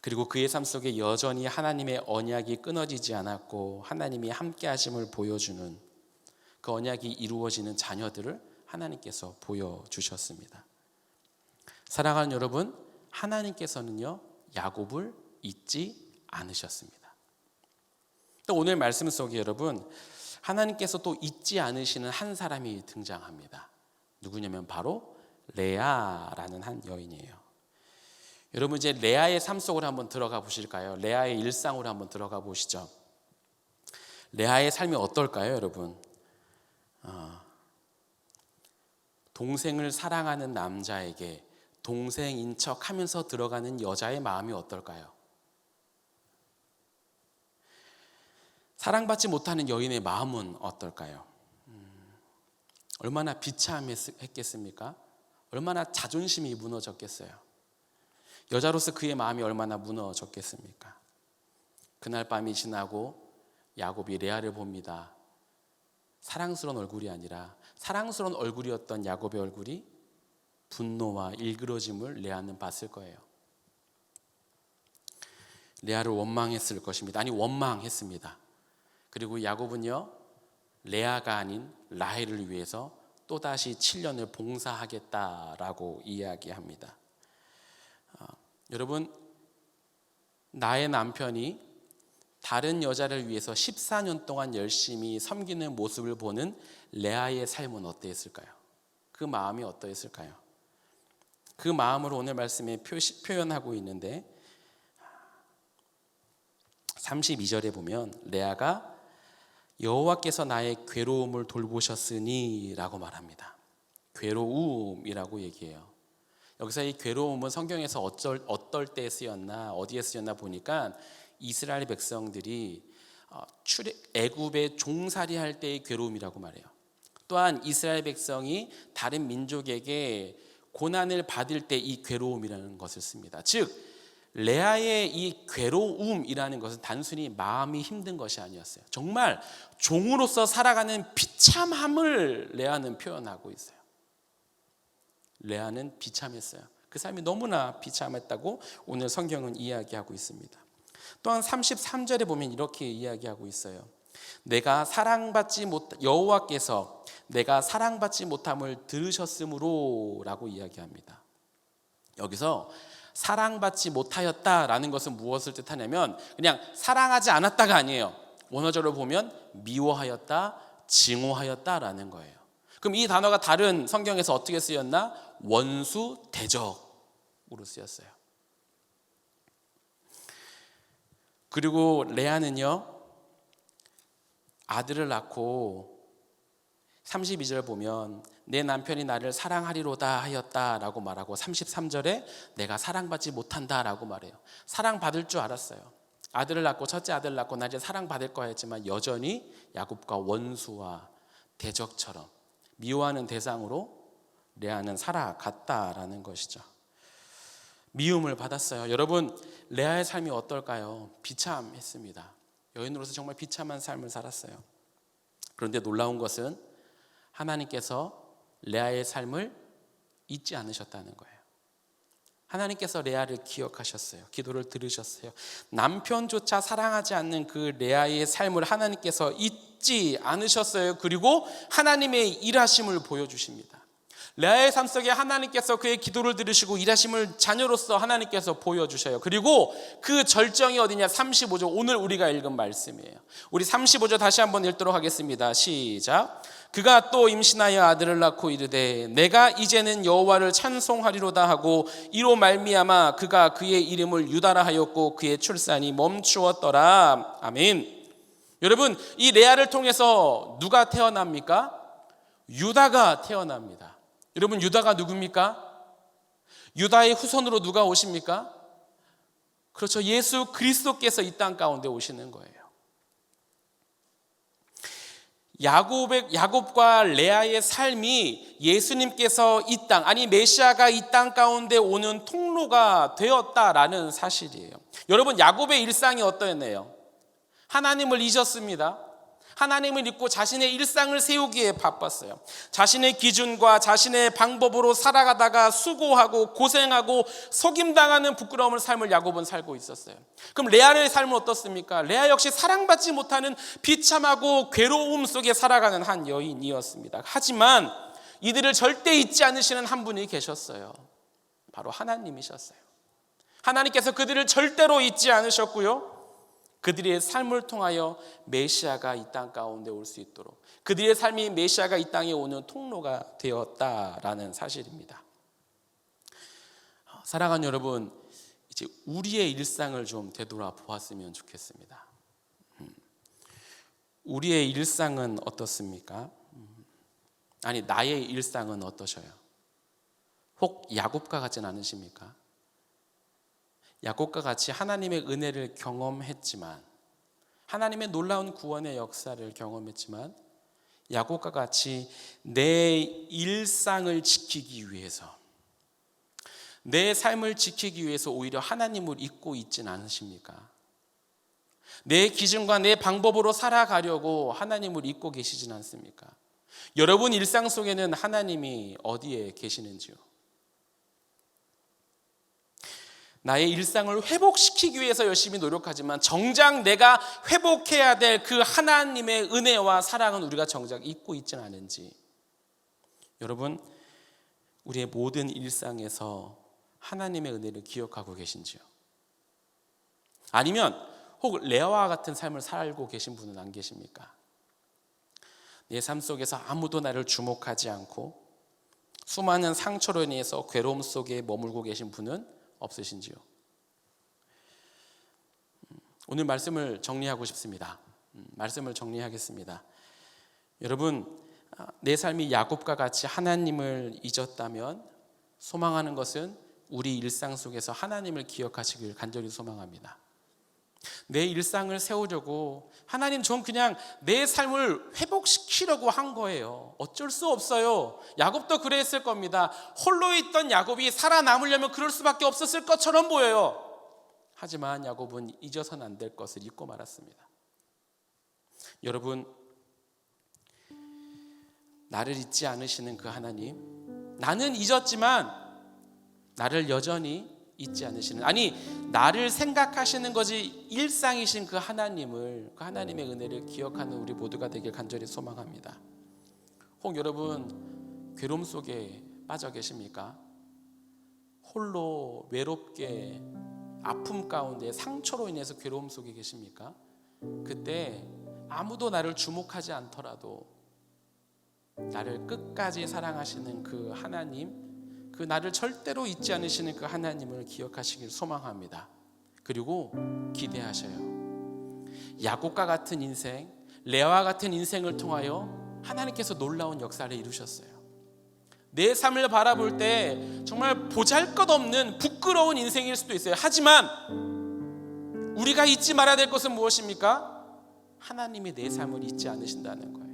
그리고 그의 삶 속에 여전히 하나님의 언약이 끊어지지 않았고 하나님이 함께 하심을 보여주는 그 언약이 이루어지는 자녀들을 하나님께서 보여주셨습니다. 사랑하는 여러분, 하나님께서는요, 야곱을 잊지 않으셨습니다. 또 오늘 말씀 속에 여러분, 하나님께서 또 잊지 않으시는 한 사람이 등장합니다. 누구냐면 바로 레아라는 한 여인이에요. 여러분 이제 레아의 삶 속으로 한번 들어가 보실까요? 레아의 일상으로 한번 들어가 보시죠. 레아의 삶이 어떨까요, 여러분? 동생을 사랑하는 남자에게 동생인 척하면서 들어가는 여자의 마음이 어떨까요? 사랑받지 못하는 여인의 마음은 어떨까요? 얼마나 비참했겠습니까? 얼마나 자존심이 무너졌겠어요? 여자로서 그의 마음이 얼마나 무너졌겠습니까? 그날 밤이 지나고 야곱이 레아를 봅니다. 사랑스러운 얼굴이 아니라 사랑스러운 얼굴이었던 야곱의 얼굴이 분노와 일그러짐을 레아는 봤을 거예요. 레아를 원망했을 것입니다. 아니, 원망했습니다. 그리고 야곱은요, 레아가 아닌 라헬을 위해서 또다시 7년을 봉사하겠다라고 이야기합니다. 여러분, 나의 남편이 다른 여자를 위해서 14년 동안 열심히 섬기는 모습을 보는 레아의 삶은 어떠했을까요? 그 마음이 어떠했을까요? 그 마음으로 오늘 말씀에 표현하고 있는데 32절에 보면 레아가 여호와께서 나의 괴로움을 돌보셨으니 라고 말합니다. 괴로움이라고 얘기해요. 여기서 이 괴로움은 성경에서 어떨 때 쓰였나, 어디에 쓰였나 보니까 이스라엘 백성들이 애굽에 종살이할 때의 괴로움이라고 말해요. 또한 이스라엘 백성이 다른 민족에게 고난을 받을 때 이 괴로움이라는 것을 씁니다. 즉 레아의 이 괴로움이라는 것은 단순히 마음이 힘든 것이 아니었어요. 정말 종으로서 살아가는 비참함을 레아는 표현하고 있어요. 레아는 비참했어요. 그 삶이 너무나 비참했다고 오늘 성경은 이야기하고 있습니다. 또한 33절에 보면 이렇게 이야기하고 있어요. 여호와께서 내가 사랑받지 못함을 들으셨으므로 라고 이야기합니다. 여기서 사랑받지 못하였다라는 것은 무엇을 뜻하냐면 그냥 사랑하지 않았다가 아니에요. 원어적으로 보면 미워하였다, 증오하였다라는 거예요. 그럼 이 단어가 다른 성경에서 어떻게 쓰였나? 원수, 대적으로 쓰였어요. 그리고 레아는요, 아들을 낳고 32절 보면 내 남편이 나를 사랑하리로다 하였다라고 말하고 33절에 내가 사랑받지 못한다라고 말해요. 사랑받을 줄 알았어요. 아들을 낳고 첫째 아들을 낳고 나 이제 사랑받을 거야 했지만 여전히 야곱과 원수와 대적처럼 미워하는 대상으로 레아는 살아갔다라는 것이죠. 미움을 받았어요. 여러분, 레아의 삶이 어떨까요? 비참했습니다. 여인으로서 정말 비참한 삶을 살았어요. 그런데 놀라운 것은 하나님께서 레아의 삶을 잊지 않으셨다는 거예요. 하나님께서 레아를 기억하셨어요. 기도를 들으셨어요. 남편조차 사랑하지 않는 그 레아의 삶을 하나님께서 잊지 않으셨어요. 그리고 하나님의 일하심을 보여주십니다. 레아의 삶 속에 하나님께서 그의 기도를 들으시고 일하심을 자녀로서 하나님께서 보여주셔요. 그리고 그 절정이 어디냐? 35절, 오늘 우리가 읽은 말씀이에요. 우리 35절 다시 한번 읽도록 하겠습니다. 시작. 그가 또 임신하여 아들을 낳고 이르되 내가 이제는 여호와를 찬송하리로다 하고 이로 말미암아 그가 그의 이름을 유다라 하였고 그의 출산이 멈추었더라. 아멘. 여러분, 이 레아를 통해서 누가 태어납니까? 유다가 태어납니다. 여러분, 유다가 누굽니까? 유다의 후손으로 누가 오십니까? 그렇죠. 예수 그리스도께서 이 땅 가운데 오시는 거예요. 야곱과 레아의 삶이 예수님께서 이 땅, 아니 메시아가 이 땅 가운데 오는 통로가 되었다라는 사실이에요. 여러분, 야곱의 일상이 어떠했나요? 하나님을 잊었습니다. 하나님을 잊고 자신의 일상을 세우기에 바빴어요. 자신의 기준과 자신의 방법으로 살아가다가 수고하고 고생하고 속임당하는 부끄러움을 삶을 야곱은 살고 있었어요. 그럼 레아의 삶은 어떻습니까? 레아 역시 사랑받지 못하는 비참하고 괴로움 속에 살아가는 한 여인이었습니다. 하지만 이들을 절대 잊지 않으시는 한 분이 계셨어요. 바로 하나님이셨어요. 하나님께서 그들을 절대로 잊지 않으셨고요, 그들의 삶을 통하여 메시아가 이 땅 가운데 올 수 있도록 그들의 삶이 메시아가 이 땅에 오는 통로가 되었다라는 사실입니다. 사랑하는 여러분, 이제 우리의 일상을 좀 되돌아보았으면 좋겠습니다. 우리의 일상은 어떻습니까? 아니, 나의 일상은 어떠셔요? 혹 야곱과 같진 않으십니까? 야곱과 같이 하나님의 은혜를 경험했지만, 하나님의 놀라운 구원의 역사를 경험했지만, 야곱과 같이 내 일상을 지키기 위해서, 내 삶을 지키기 위해서 오히려 하나님을 잊고 있진 않으십니까? 내 기준과 내 방법으로 살아가려고 하나님을 잊고 계시진 않습니까? 여러분 일상 속에는 하나님이 어디에 계시는지요? 나의 일상을 회복시키기 위해서 열심히 노력하지만 정작 내가 회복해야 될 그 하나님의 은혜와 사랑은 우리가 정작 잊고 있지는 않은지, 여러분 우리의 모든 일상에서 하나님의 은혜를 기억하고 계신지요? 아니면 혹 레아와 같은 삶을 살고 계신 분은 안 계십니까? 내 삶 속에서 아무도 나를 주목하지 않고 수많은 상처로 인해서 괴로움 속에 머물고 계신 분은 없으신지요? 오늘 말씀을 정리하고 싶습니다. 말씀을 정리하겠습니다. 여러분, 내 삶이 야곱과 같이 하나님을 잊었다면 소망하는 것은 우리 일상 속에서 하나님을 기억하시길 간절히 소망합니다. 내 일상을 세우려고 하나님, 전 그냥 내 삶을 회복시키려고 한 거예요. 어쩔 수 없어요. 야곱도 그랬을 겁니다. 홀로 있던 야곱이 살아남으려면 그럴 수밖에 없었을 것처럼 보여요. 하지만 야곱은 잊어서는 안 될 것을 잊고 말았습니다. 여러분, 나를 잊지 않으시는 그 하나님, 나는 잊었지만 나를 여전히 잊지 않으시는, 아니 나를 생각하시는 것이 일상이신 그 하나님을, 그 하나님의 은혜를 기억하는 우리 모두가 되길 간절히 소망합니다. 혹 여러분 괴로움 속에 빠져 계십니까? 홀로 외롭게 아픔 가운데 상처로 인해서 괴로움 속에 계십니까? 그때 아무도 나를 주목하지 않더라도 나를 끝까지 사랑하시는 그 하나님, 그 나를 절대로 잊지 않으시는 그 하나님을 기억하시길 소망합니다. 그리고 기대하셔요. 야곱과 같은 인생, 레아와 같은 인생을 통하여 하나님께서 놀라운 역사를 이루셨어요. 내 삶을 바라볼 때 정말 보잘것없는 부끄러운 인생일 수도 있어요. 하지만 우리가 잊지 말아야 될 것은 무엇입니까? 하나님이 내 삶을 잊지 않으신다는 거예요.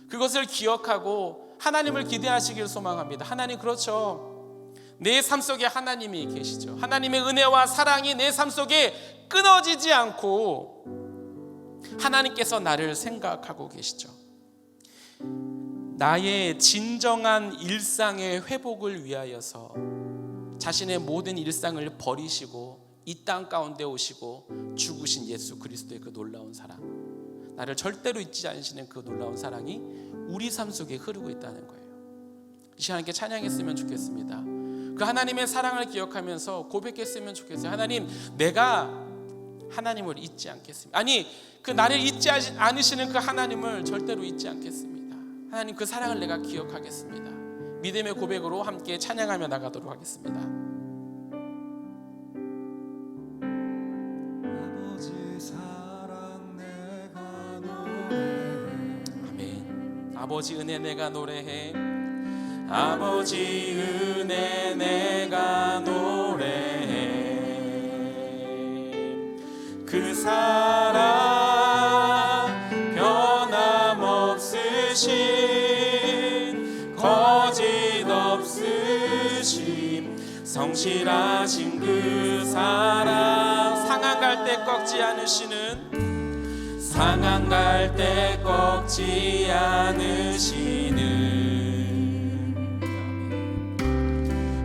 그것을 기억하고 하나님을 기대하시길 소망합니다. 하나님, 그렇죠, 내 삶 속에 하나님이 계시죠. 하나님의 은혜와 사랑이 내 삶 속에 끊어지지 않고 하나님께서 나를 생각하고 계시죠. 나의 진정한 일상의 회복을 위하여서 자신의 모든 일상을 버리시고 이 땅 가운데 오시고 죽으신 예수 그리스도의 그 놀라운 사랑, 나를 절대로 잊지 않으시는 그 놀라운 사랑이 우리 삶 속에 흐르고 있다는 거예요. 이 시간 함께 찬양했으면 좋겠습니다. 그 하나님의 사랑을 기억하면서 고백했으면 좋겠어요. 하나님, 내가 하나님을 잊지 않겠습니다. 아니, 그 나를 잊지 않으시는 그 하나님을 절대로 잊지 않겠습니다. 하나님, 그 사랑을 내가 기억하겠습니다. 믿음의 고백으로 함께 찬양하며 나가도록 하겠습니다. 아버지 사랑 내가 노래해. 아멘. 아버지 은혜 내가 노래해. 아버지 은혜 내가 노래해. 그 사랑 변함없으신, 거짓 없으신, 성실하신 그 사랑, 상한 갈 때 꺾지 않으시는, 상한 갈 때 꺾지 않으시는,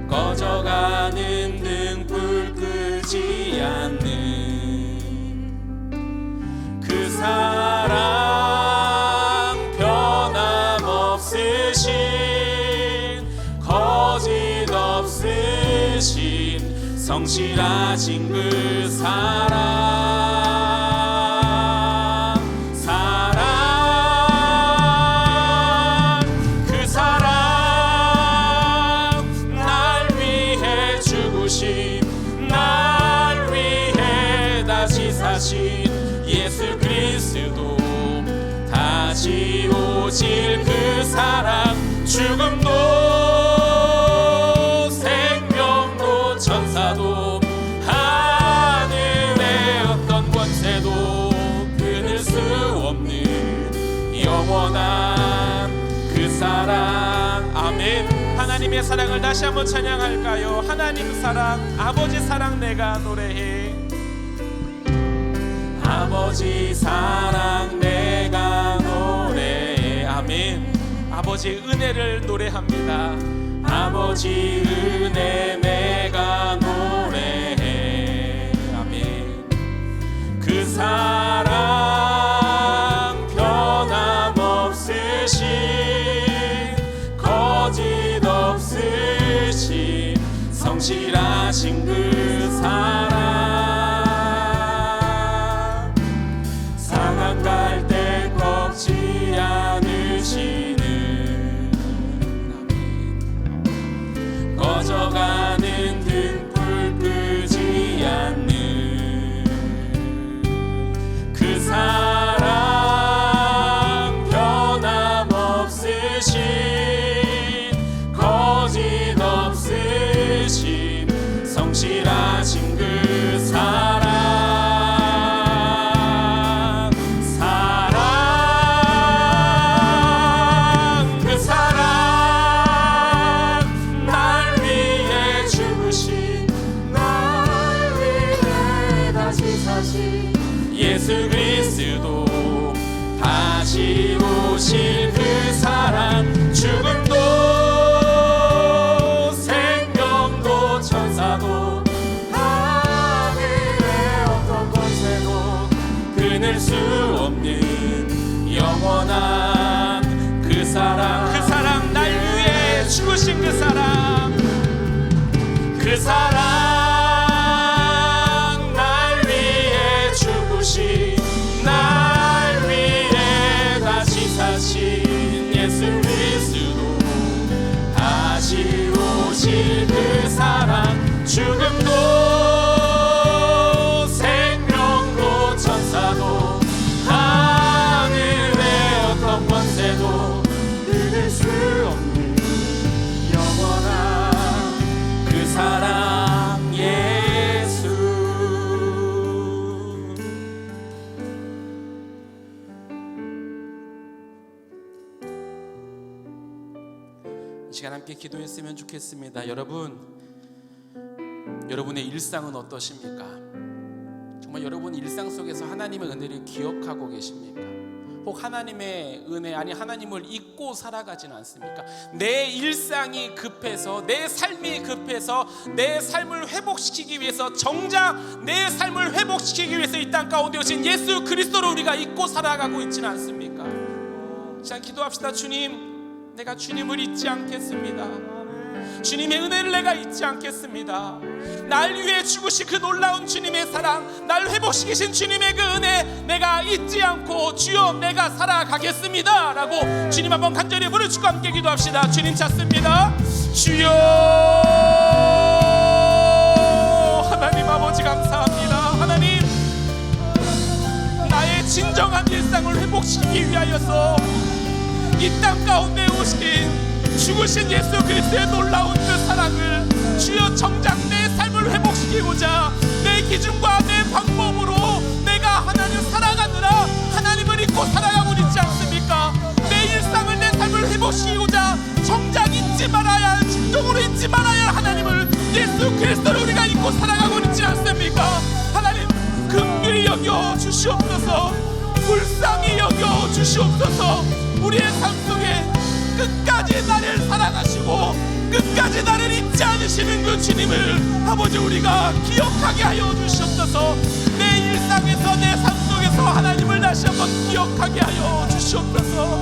꺼져가는 등불 끄지 않는 그 사랑 변함없으신, 거짓 없으신, 성실하신 그 사랑, 사랑, 그 사랑 날 위해 죽으신, 날 성실하신 예수 그리스도, 다시 오실 그 사랑, 죽음도 생명도 천사도 하늘의 어떤 권세도 끊을 수 없는 영원한 그 사랑. 아멘. 하나님의 사랑을 다시 한번 찬양할까요? 하나님 사랑, 아버지 사랑 내가 노래해. 아버지 사랑 내가 노래해. 아멘. 아버지 은혜를 노래합니다. 아버지 은혜 내가 노래해. 아멘. 그 사랑 변함없으신, 거짓 없으신 성실하신 그 사랑, 상한 갈대 꺾지 않으시는, 꺼져가는 등불 끄지 않는 그 사랑 변함없으신, 거짓 없으신 성실하신 그 사랑. 사랑, 그 사랑, 날 위해 죽으신, 날 위해 다시 사신 예수 그리스도, 다시 오실 그 사랑, 죽음도 생명도 천사도 하늘의 어떤 권세도 끊을 수 없는 영원한 그 사랑. 그 사랑, 날 위해 죽으신 그 사랑, 그 사랑, 날 위해 죽으신, 날 위해 다시 사신 예수 그리스도, 다시 오실 그 사랑, 죽음도 생명도 천사도 하늘의 어떤 권세도 끊을 수 없는 영원한 그 사랑 예수. 이 시간 함께 기도했으면 좋겠습니다. 여러분의 일상은 어떠십니까? 정말 여러분 일상 속에서 하나님의 은혜를 기억하고 계십니까? 혹 하나님의 은혜, 아니 하나님을 잊고 살아가진 않습니까? 내 일상이 급해서, 내 삶이 급해서 내 삶을 회복시키기 위해서, 정작 내 삶을 회복시키기 위해서 이 땅 가운데 오신 예수 그리스도를 우리가 잊고 살아가고 있지는 않습니까? 자, 기도합시다. 주님, 내가 주님을 잊지 않겠습니다. 주님의 은혜를 내가 잊지 않겠습니다. 날 위해 죽으신 그 놀라운 주님의 사랑, 날 회복시키신 주님의 그 은혜 내가 잊지 않고 주여 내가 살아가겠습니다 라고 주님 한번 간절히 부르짖고 함께 기도합시다. 주님 찾습니다. 주여, 하나님 아버지 감사합니다. 하나님, 나의 진정한 일상을 회복시키기 위하여서 이 땅 가운데 오신 죽으신 예수 그리스도의 놀라운 그 사랑을 주여 정작 내 삶을 회복시키고자 내 기준과 내 방법으로 내가 하나님 살아가느라 하나님을 잊고 살아가고 있지 않습니까? 내 일상을, 내 삶을 회복시키고자 정작 잊지 말아야 할, 진정으로 잊지 말아야 할 하나님을, 예수 그리스도를 우리가 잊고 살아가고 있지 않습니까? 하나님, 긍휼히 여겨 주시옵소서, 불쌍히 여겨 주시옵소서. 우리의 삶 속에 끝까지 나를 사랑하시고 끝까지 나를 잊지 않으시는 그 주님을 아버지 우리가 기억하게 하여 주시옵소서. 내 일상에서, 내 삶 속에서 하나님을 다시 한번 기억하게 하여 주시옵소서.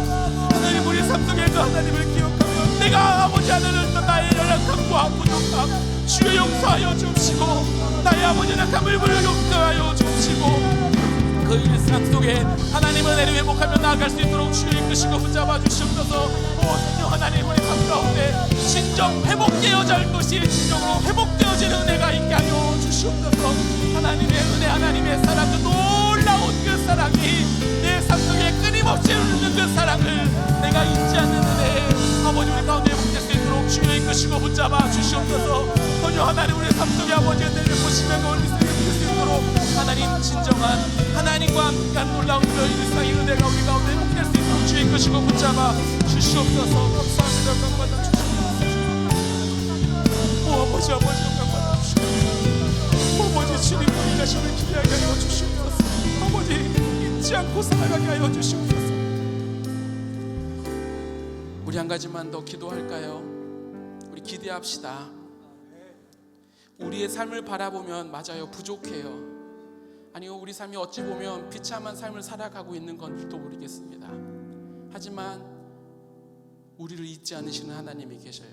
하나님, 우리 삶 속에서 하나님을 기억하며 내가 아버지 하나님 나의 연약함과 부족함 주여 용서하여 주시고, 나의 아버지 낙함을 용서하여 주시고, 그 일상 속에 하나님의 은혜를 회복하며 나아갈 수 있도록 주여 이끄시고 붙잡아 주시옵소서. 오 성령 하나님, 우리 삶 가운데 진정 회복되어져 할 것이 진정으로 회복되어지는 은혜가 있게 하여 주시옵소서. 하나님의 은혜, 하나님의 사랑, 그 붙잡아 주시옵소서. 전혀 하나님 우리의 삶 속에 아버지의 은혜를 보시며 올릴 수 있도록 하나님 진정한 하나님과 함께한 놀라운 그 일상의 은혜가 우리 가운데 회복될 수 있도록 주의 것이고 붙잡아 주시옵소서. 감사합니다. 영광받아 주시옵소서. 오 아버지 영광받아 주시옵소서. 아버지 주님 우리 자신을 기대하게 하여 주시옵소서. 아버지 잊지 않고 살아가게 하여 주시옵소서. 우리 한 가지만 더 기도할까요? 우리 기대합시다. 우리의 삶을 바라보면 맞아요, 부족해요. 아니요, 우리 삶이 어찌 보면 비참한 삶을 살아가고 있는 건지도 모르겠습니다. 하지만 우리를 잊지 않으시는 하나님이 계셔요.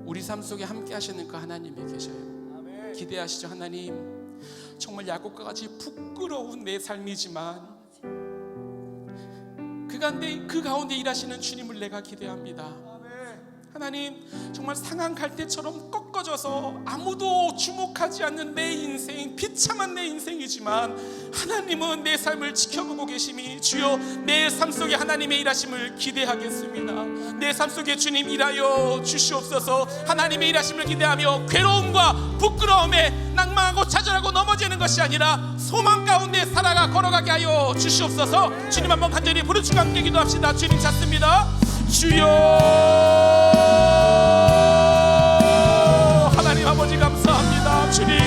우리 삶 속에 함께 하시는 그 하나님이 계셔요. 기대하시죠. 하나님, 정말 야곱과 같이 부끄러운 내 삶이지만 그 가운데 일하시는 주님을 내가 기대합니다. 하나님, 정말 상한 갈대처럼 꺾어져서 아무도 주목하지 않는 내 인생, 비참한 내 인생이지만 하나님은 내 삶을 지켜보고 계심이 주여 내 삶 속에 하나님의 일하심을 기대하겠습니다. 내 삶 속에 주님 일하여 주시옵소서. 하나님의 일하심을 기대하며 괴로움과 부끄러움에 낭망하고 좌절하고 넘어지는 것이 아니라 소망 가운데 살아가 걸어가게 하여 주시옵소서. 주님 한번 간절히 부르짖고 함께 기도합시다. 주님 찾습니다. 주여, 하나님 아버지 감사합니다. 주님,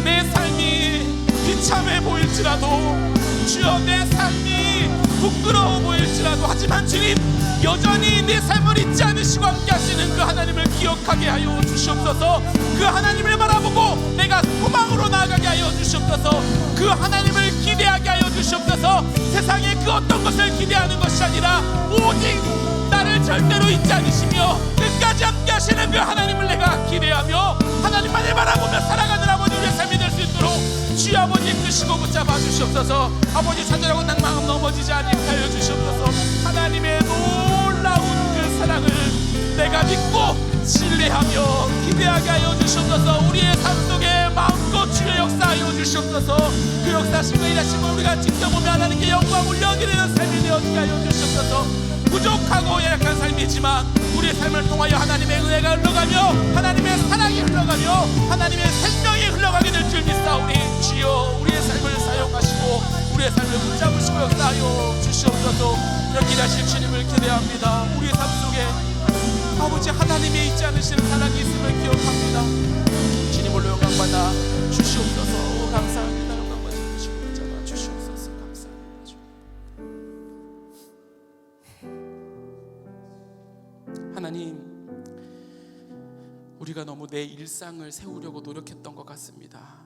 내 삶이 비참해 보일지라도, 주여 내 삶이 부끄러워 보일지라도, 하지만 주님 여전히 내 삶을 잊지 않으시고 함께 하시는 그 하나님을 기억하게 하여 주시옵소서. 그 하나님을 바라보고 내가 소망으로 나아가게 하여 주시옵소서. 그 하나님을 기대하게 하여 주시옵소서. 세상에 그 어떤 것을 기대하는 것이 아니라 오직 나를 절대로 잊지 않으시며 끝까지 함께 하시는 그 하나님을 내가 기대하며 하나님만을 바라보며 살아가는 아버지 우리의 삶이 될 수 있도록 주여 아버지 끄시고 붙잡아 주시옵소서. 아버지 좌절하고 낭망하고 넘어지지 않게 하여 주시옵소서. 하나님의 놀라운 그 사랑을 내가 믿고 신뢰하며 기대하게 하여 주시옵소서. 우리의 삶 속에 마음껏 주의 역사하여 주시옵소서. 그 역사하심과 일하심을 우리가 직접 보며 하나님께 영광 올려드리는 삶이 되어지게 하여 주시옵소서. 부족하고 열악한 삶이지만 우리의 삶을 통하여 하나님의 은혜가 흘러가며 하나님의 사랑이 흘러가며 하나님의 생명이 흘러가게 될 줄 믿사오니 주여 우리의 삶을 사용하시고 우리의 삶을 붙잡으시고 역사하여 주시옵소서. 여기 일하실 주님을 기대합니다. 우리의 삶 속에 아버지 하나님의 잊지 않으시는 사랑이 있음을 기억합니다. 주님을 영광받아 주시옵소서. 감사합니다. 영광받아 주시옵소서. 감사합니다. 하나님, 우리가 너무 내 일상을 세우려고 노력했던 것 같습니다.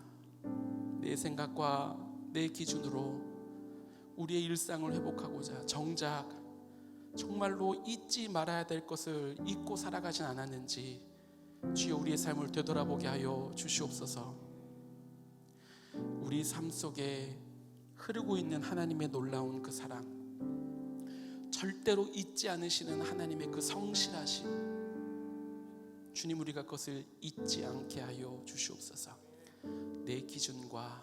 내 생각과 내 기준으로 우리의 일상을 회복하고자 정작 정말로 잊지 말아야 될 것을 잊고 살아가진 않았는지 주여 우리의 삶을 되돌아보게 하여 주시옵소서. 우리 삶 속에 흐르고 있는 하나님의 놀라운 그 사랑, 절대로 잊지 않으시는 하나님의 그 성실하심, 주님 우리가 그것을 잊지 않게 하여 주시옵소서. 내 기준과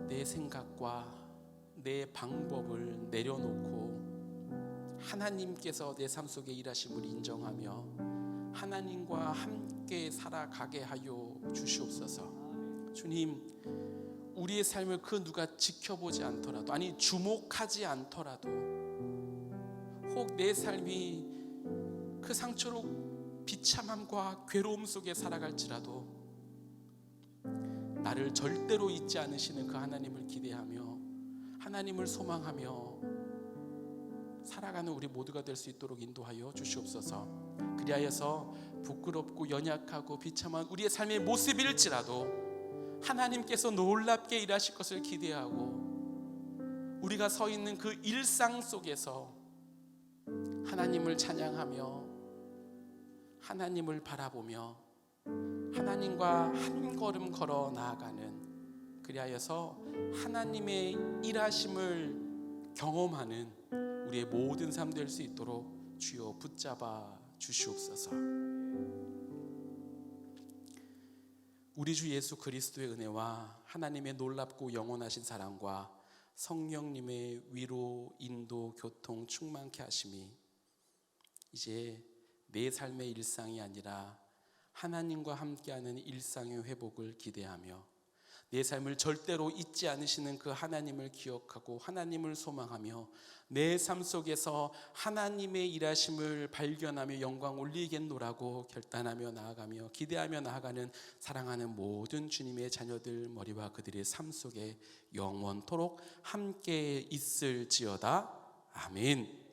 내 생각과 내 방법을 내려놓고 하나님께서 내 삶 속에 일하심을 인정하며 하나님과 함께 살아가게 하여 주시옵소서. 주님, 우리의 삶을 그 누가 지켜보지 않더라도, 아니 주목하지 않더라도, 혹 내 삶이 그 상처로 비참함과 괴로움 속에 살아갈지라도 나를 절대로 잊지 않으시는 그 하나님을 기대하며 하나님을 소망하며 살아가는 우리 모두가 될 수 있도록 인도하여 주시옵소서. 그리하여서 부끄럽고 연약하고 비참한 우리의 삶의 모습일지라도 하나님께서 놀랍게 일하실 것을 기대하고 우리가 서 있는 그 일상 속에서 하나님을 찬양하며 하나님을 바라보며 하나님과 한 걸음 걸어 나아가는, 그리하여서 하나님의 일하심을 경험하는 우리의 모든 삶 될 수 있도록 주여 붙잡아 주시옵소서. 우리 주 예수 그리스도의 은혜와 하나님의 놀랍고 영원하신 사랑과 성령님의 위로, 인도, 교통 충만케 하심이 이제 내 삶의 일상이 아니라 하나님과 함께하는 일상의 회복을 기대하며 내 삶을 절대로 잊지 않으시는 그 하나님을 기억하고 하나님을 소망하며 내 삶 속에서 하나님의 일하심을 발견하며 영광 올리겠노라고 결단하며 나아가며 기대하며 나아가는 사랑하는 모든 주님의 자녀들 머리와 그들의 삶 속에 영원토록 함께 있을지어다. 아멘.